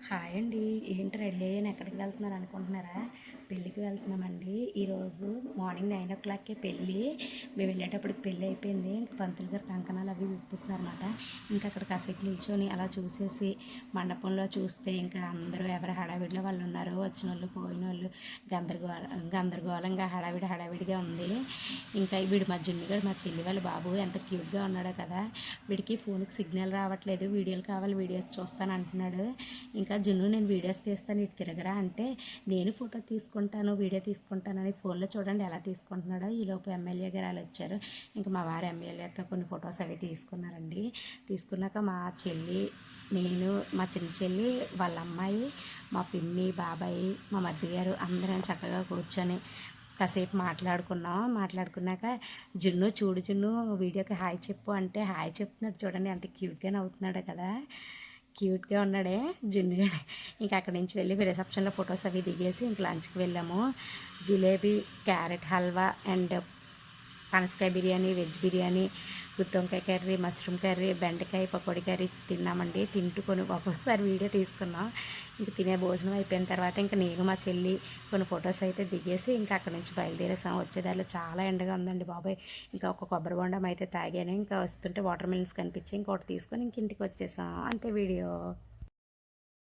Hi అండి. ఏంటి ready అయ్యాను ఎక్కడికి వెళ్తున్నారు అనుకుంటున్నారా? పెళ్ళికి వెళ్తున్నామండి. ఈరోజు మార్నింగ్ 9:00కే పెళ్ళి. మేము వెళ్ళేటప్పటికి పెళ్ళి అయిపోయింది. ఇంకా పంతులు గారు కంకణాలు అవి విప్పుతున్నారన్నమాట. ఇంకా అక్కడ కాసేపు నిల్చొని అలా చూసేసి మండపంలో చూస్తే ఇంకా అందరూ ఎవరి హడావిడిలో వాళ్ళు ఉన్నారు. వచ్చిన వాళ్ళు పోయిన వాళ్ళు గందరగోళంగా హడావిడిగా ఉంది. ఇంకా వీడు మా జున్నుగాడు మా చెల్లి వాళ్ళ బాబు ఎంత క్యూట్గా ఉన్నాడో కదా. వీడికి ఫోన్కి సిగ్నల్ రావట్లేదు, వీడియోలు కావాలి వీడియోస్ చూస్తాను అంటున్నాడు. ఇంకా జున్ను నేను వీడియోస్ తీస్తాను ఇటు తిరగరా అంటే నేను ఫోటో తీసుకుంటాను వీడియో తీసుకుంటానని ఫోన్లో చూడండి ఎలా తీసుకుంటున్నాడో. ఈలోపు ఎమ్మెల్యే గారు వాళ్ళు వచ్చారు. ఇంకా మా వారు ఎమ్మెల్యేతో కొన్ని ఫొటోస్ అవి తీసుకున్నారండి. తీసుకున్నాక మా చెల్లి, నేను, మా చిన్న చెల్లి, వాళ్ళ అమ్మాయి, మా పిన్ని, బాబాయి, మా మరిది గారు అందరం చక్కగా కూర్చొని కాసేపు మాట్లాడుకున్నాక జున్ను చూడు జున్ను వీడియోకి హాయ్ చెప్పు అంటే హాయ్ చెప్తున్నాడు. చూడండి ఎంత క్యూట్గా నవ్వుతున్నాడు కదా. క్యూట్గా ఉన్నాడే జున్నుగాడే. ఇంకా అక్కడి నుంచి వెళ్ళి రిసెప్షన్లో ఫొటోస్ అవి దిగేసి ఇంక లంచ్కి వెళ్ళాము. జిలేబీ, క్యారెట్ హల్వా అండ్ పనసకాయ బిర్యానీ, వెజ్ బిర్యానీ, గుత్తొంకాయ కర్రీ, మష్రూమ్ కర్రీ, బెండకాయ పకోడీ కర్రీ తిన్నామండి. తింటుకొని ఒక్కొక్కసారి వీడియో తీసుకున్నాం. ఇంక తినే భోజనం అయిపోయిన తర్వాత ఇంకా నేను మా చెల్లి కొన్ని ఫొటోస్ అయితే దిగేసి ఇంకా అక్కడి నుంచి బయలుదేరేసాం. వచ్చేదారిలో చాలా ఎండగా ఉందండి బాబాయ్. ఇంకా ఒక కొబ్బరి బొండం అయితే తాగాను. ఇంకా వస్తుంటే వాటర్ మిలన్స్ కనిపించి ఇంకోటి తీసుకొని ఇంక ఇంటికి వచ్చేసాం. అంతే వీడియో.